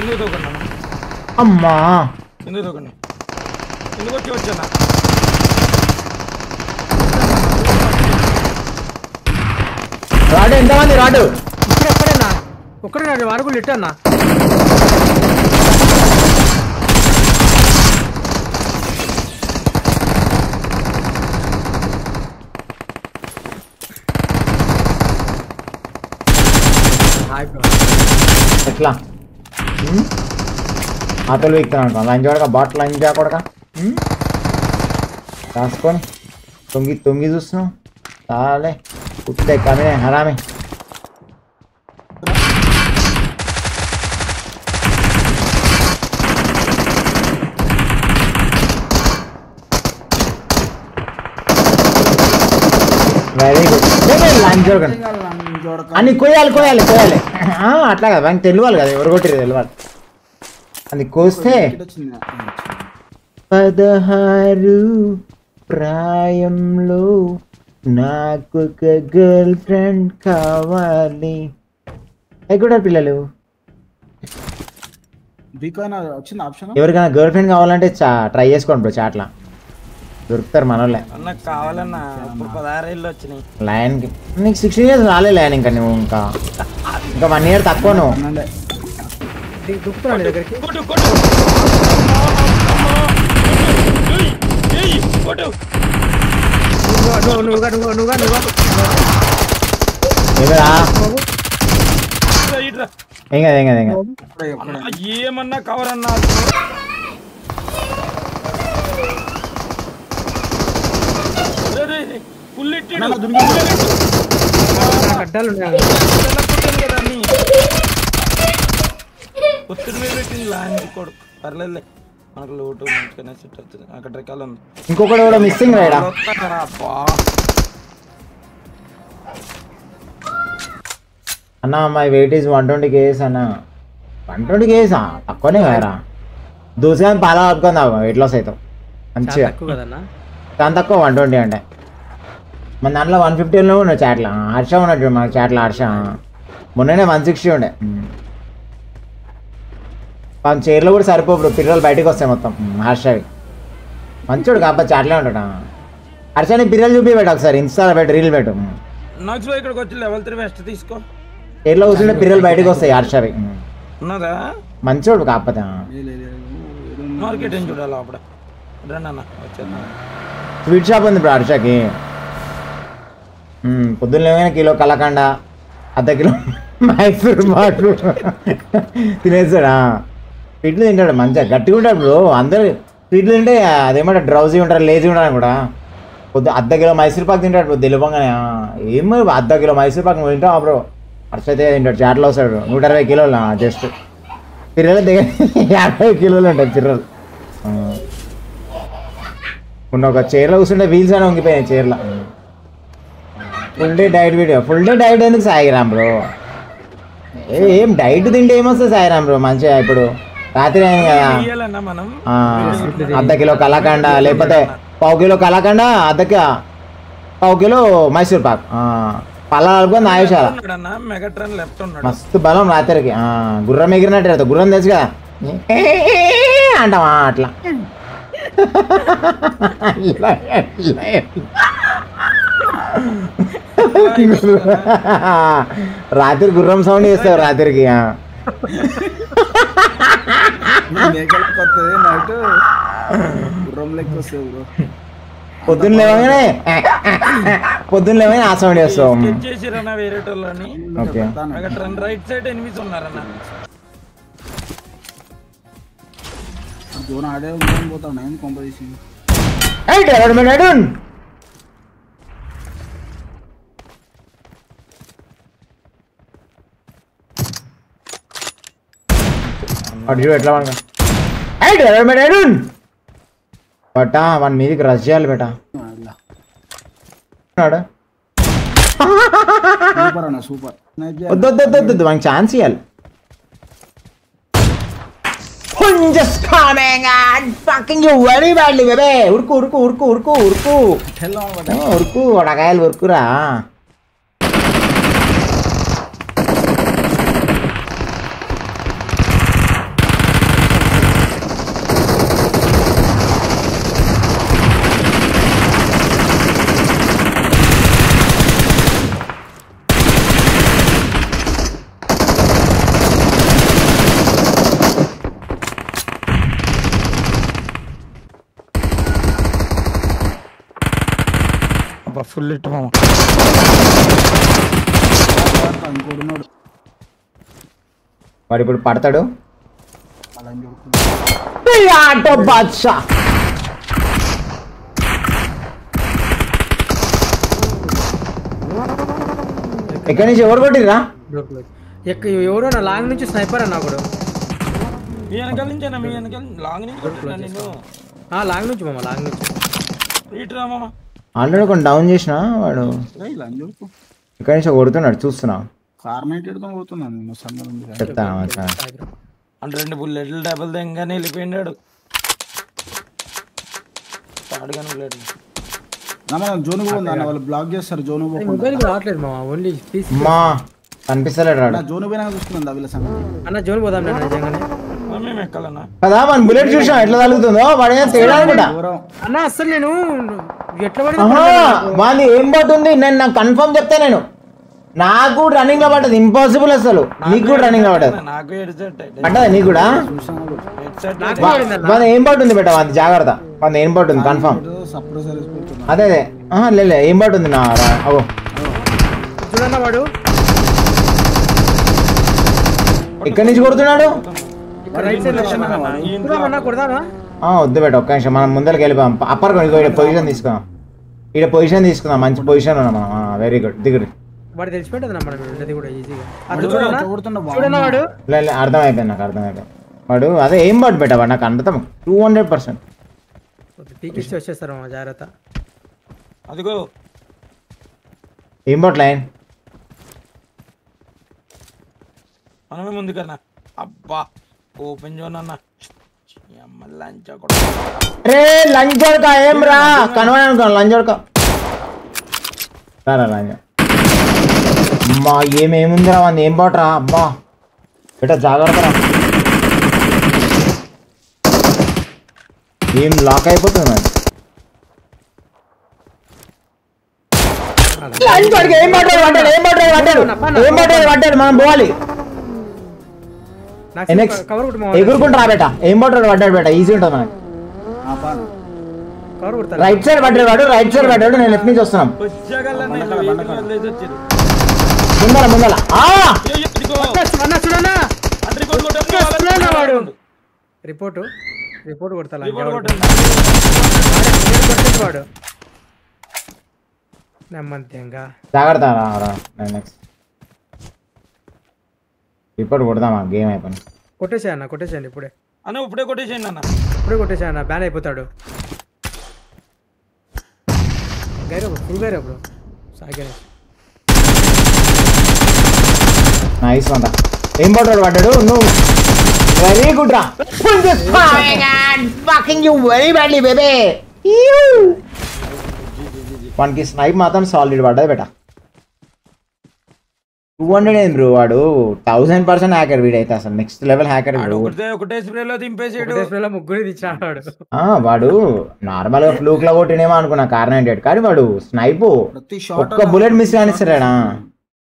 ఎందుకు దూకన్నా అమ్మా ఎందుకు దూకండి ఎందుకు వచ్చానా రాడు ఎంతమంది రాడు ఎక్కడన్నా ఒక్కడే రాడు వాడు కూడా ఇట్టు అన్నా ఎట్లా ఆటోలు వీక్తాను లంచ్ కొడక బాట్ లంచ్ కొడక రాసుకొని తొంగి తొంగి చూస్తున్నావు చాలే కుత్తే కమినే హరామి వెరీ గుడ్ లంచ్ చూడకండి అన్ని కొయ్యాలి కొయ్యాలి కొయ్యాలి అట్లా కదా మనకి తెలియాలి కదా ఎవరు కొట్టిరు తెలియాలి అది కోస్తే 16 ప్రాయంలో నాకు ఒక గర్ల్ ఫ్రెండ్ కావాలి ఎక్కడ పిల్లలు ఎవరికైనా గర్ల్ ఫ్రెండ్ కావాలంటే ట్రై చేసుకోండి బ్రో చాట్లా దొరుకుతారు మనోళ్ళే నాకు కావాలన్నా ఇప్పుడు 16 ఏళ్ళు వచ్చినాయి లయన్కి నీకు 16 years రాలే లయన్ ఇంకా నువ్వు ఇంకా 1 year తక్కువ నువ్వు దగ్గరికి ఏమరా ఏం కదా ఏం కదా ఏం కదా ఏమన్నా కవర్ అన్నా ఒత్తిడి మీద పెట్టింది లాంటి కొడు పర్లేదులే మనకు లోటు మంచిగానే సెట్ అవుతుంది అక్కడ రకాలు ఉంది ఇంకొకటి కూడా మిస్సింగ్ రైడా అన్న మై వెయిట్ ఈజ్ 120 kgs అన్న 120 kgs తక్కువనే కదరా దోసగా పాల కలుపుకొని వెయిట్ లాస్ అవుతావు మంచిగా దాని తక్కువ 120 అంటే మన దాంట్లో 150లో ఉన్నాడు చాట్ల హర్ష ఉన్నాడు మన చాట్ల హర్ష మొన్ననే 160 ఉండే మన చైర్లో కూడా సరిపోరు పిల్లలు బయటకు వస్తాయి మొత్తం హర్షవి మంచోడు కాకపోతే చాట్లే ఉంటాడు హర్షని పిల్లలు చూపి పెట్టు ఒకసారి ఇన్స్టాలో పెట్టు రీల్ పెట్టు నాకు ఇక్కడికి వచ్చి లెవెల్ 3 వెస్ట్ తీసుకో చైర్లో కూర్చుంటే పిల్లలు బయటకు వస్తాయి హర్షవి ఉన్నదా మంచోడు కాకపోతే మార్కెటింగ్ చూడాలి అప్పుడు రండి వచ్చేది స్వీట్ షాప్ ఉంది ఇప్పుడు హర్షకి పొద్దున్న ఏమైనా కిలో కలకండ అర్ధ కిలో మైసూర్ మాటలు తినేస్తాడా స్వీట్లు తింటాడు మంచిగా గట్టిగా ఉంటాడు బ్రో అందరు స్వీట్లు తింటే అదేమంటారు డ్రౌజీ ఉంటారు లేజీ ఉంటారు కూడా అర్ధ కిలో మైసూర్ పాక్ తింటాడు బ్రో తెలియగానే ఏమో అర్ధ కిలో మైసూర్ పాక్ తింటావు బ్రో హర్ష అయితే తింటాడు చాట్లో వస్తాడు 120 కిలోలు జస్ట్ పిల్లలు దగ్గర 50 కిలోలు ఉంటాయి పిల్లలు మొన్న ఒక చైర్లో కూర్చుంటే వీల్స్ అని వంగిపోయాయి చైర్లో full day diet video full day diet ఎందుకు సాయిరామ్ బ్రో ఏం డైట్ తింటే ఏమొస్తుంది సాయిరామ్ బ్రో మంచిగా ఇప్పుడు రాత్రి అయింది కదా అర్ధ కిలో కలాకండ లేకపోతే పావు కిలో కలాకండ పావు కిలో మైసూర్ పాక్ పళ్ళ కలుపుకొని ఆయుషాల మస్తు బలం రాత్రికి గుర్రం ఎగిరినట్టు గుర్రం తెలుసు కదా అంటావా అట్లా రాత్రి గుర్రం సౌండ్ చేస్తావు రాత్రికి పొద్దున్న లేవగానే ఆ సౌండ్ చేస్తావు రైట్ సైడ్ ఎనిమిస్ ఉన్నారన్న ఎట్లా బటా వన్ మీదకి రష్ చేయాలి బేటా వద్దు మనకి ఛాన్స్ ఇవ్వాలి just coming and fucking you very badly bebe urku వడకాయలు ఉరుకురా ఫుల్ ఇట్ మామ. ఇంకోడున్నాడు వాడు ఇప్పుడు పడతాడు. అలా చూడుకుంటా ఆటో బాద్షా ఎక్కడి నుంచి ఎవరు కొట్టిర్రా? ఎవరో నా లాంగ్ నుంచి స్నైపర్ అన్నా కూడా. మీ వెనకాల నుంచేనా? మీ వెనకాల లాంగ్ నుంచి కొట్టినా నేను. లాంగ్ నుంచి మామ, లాంగ్ నుంచి. ఇటు రా మామ. ఆల్రెడీ కొన్ని డౌన్ చేసిన వాడు ఇలా చూడుకో ఇక్కడి నుంచి కొడుతున్నాడు చూస్తున్నా. కార్నైట్ ఎడుకొని పోతున్నాను నేను సంబంధం చెప్తాను అంటే 2 బుల్లెట్లు డబుల్ దెంగానే వెళ్ళిపోయినాడు. తాడుగానే బుల్లెట్. జోను పోయింది అన్న, వాళ్ళు బ్లాక్ చేస్తారు జోను మొబైల్ రావట్లేదు మామ, ఓన్లీ పీసీ. మా కనిపిస్తలేడు రాడు జోను పోయినా చూసుకున్నాను వీళ్ళ సంగతి. అన్న జోన్ పోదాం నేను నిజంగానే. మేము ఎక్కాలన్నా. కదా మన బుల్లెట్ చూసాం ఎట్లా తగులుతుందో వాడు ఏం తేడా అనుకుంటా. దూరం అన్న అసలు నేను ఎట్లా వాడిని ఏం పట్టుంది నేను నాకు కన్ఫర్మ్ చెప్తా. నేను నాకు రన్నింగ్ లో పడ్డది ఇంపాసిబుల్ అసలు. నీకు కూడా రన్నింగ్ లో పడ్డది నాకు హెడ్సెట్ పడ్డదా నీకు కూడా? వాది ఏం పట్టుంది బెట్ట వాది జాగ్రత్త. వాది ఏం పట్టుంది కన్ఫర్మ్. సప్రెసర్ వేసుకుంటున్నా అదే అదే లే ఏం పట్టుంది నా అవో చూడన్న వాడు ఎక్కడి నుంచి కొడుతున్నాడు? రైట్ సైడ్ కొడదానా? వద్దు బెట్ట ఒక్క నిమిషం మనం ముందరికి వెళ్ళిపోయాం. అప్పర్ పొజిషన్ తీసుకుందాం. ఇక్కడ పొజిషన్ తీసుకుందాం. మంచి పొజిషన్ ఉన్నాం మనం. వెరీ గుడ్ దిగుడు. వాడు తెలిసిపెట్టదు మనం ఉండేది కూడా ఈజీగా. చూడన్నా వాడు లేదు అర్థమైపోయింది నాకు అర్థమైపోయింది. వాడు అదే ఏం పట్టు బెట్ట వాడు నాకు అర్థం 200%. పీకిచ్చి వచ్చేస్తారు మా జాగ్రత్త. అదిగో ఏం పట్టు లైన్ మనమే ముందు కన్నా. అబ్బా ఓపెన్ జోన్ అన్న. లంచ్ రే లంచ్ దొరక ఏం రా కనవని అనుకోను లంచ్ దొరక రారా లంచ్ అమ్మా ఏమేముందిరా వాడిని ఏం పట్టరా? అబ్బా బెట జాగ్రత్త రా. ఏం లాక్ అయిపోతుంది మరి. లంచ్ దొరక ఏం పట్టాడు మనం పోవాలి. ఎగురుకుంటా బేట ఏం పడ్డాడు బేట ఈజీ ఉంటుంది మనకి. రైట్ సైడ్ పడ్డాడు వాడు. రైట్ సైడ్ పడ్డాడు. నేను లెఫ్ట్ నుంచి వస్తున్నాం. ముందల ముందల రిపోర్ట్ కొడతా వాడు నెమ్మంతేంగా. జాగ్రత్త నెక్స్ట్ రిపోర్ట్ కొడదామా గేమ్ అయిపోయింది. కొట్టేసాయండి ఇప్పుడే అన్న. ఇప్పుడే కొట్టేసేయండి అన్న. ఇప్పుడే కొట్టేసాయన్న. బ్యాన్ అయిపోతాడు. ఫుల్ గైరా బ్రో. సాగే నైస్ వంట. ఏం పడ్డాడు నువ్వు వెరీ గుడ్ రా. వెరీ బ్యాడ్లీ బేబే. వానికి స్నైప్ మాత్రం సాలిడ్ పడ్డది బేట. 200 ఏంది బ్రో వాడు 1000% హ్యాకర్ వీడైతే అసలు నెక్స్ట్ లెవెల్ హ్యాకర్. ఒకటే స్ప్రేలో దింపేసాడు. ముగ్గురు తెచ్చాడు వాడు నార్మల్ గా ఫ్లూక్ లో కొట్టినేమో అనుకున్నా కార్నైట్. కానీ వాడు స్నైప్ ఒక్క బుల్లెట్ మిస్ కానిస్తాడా?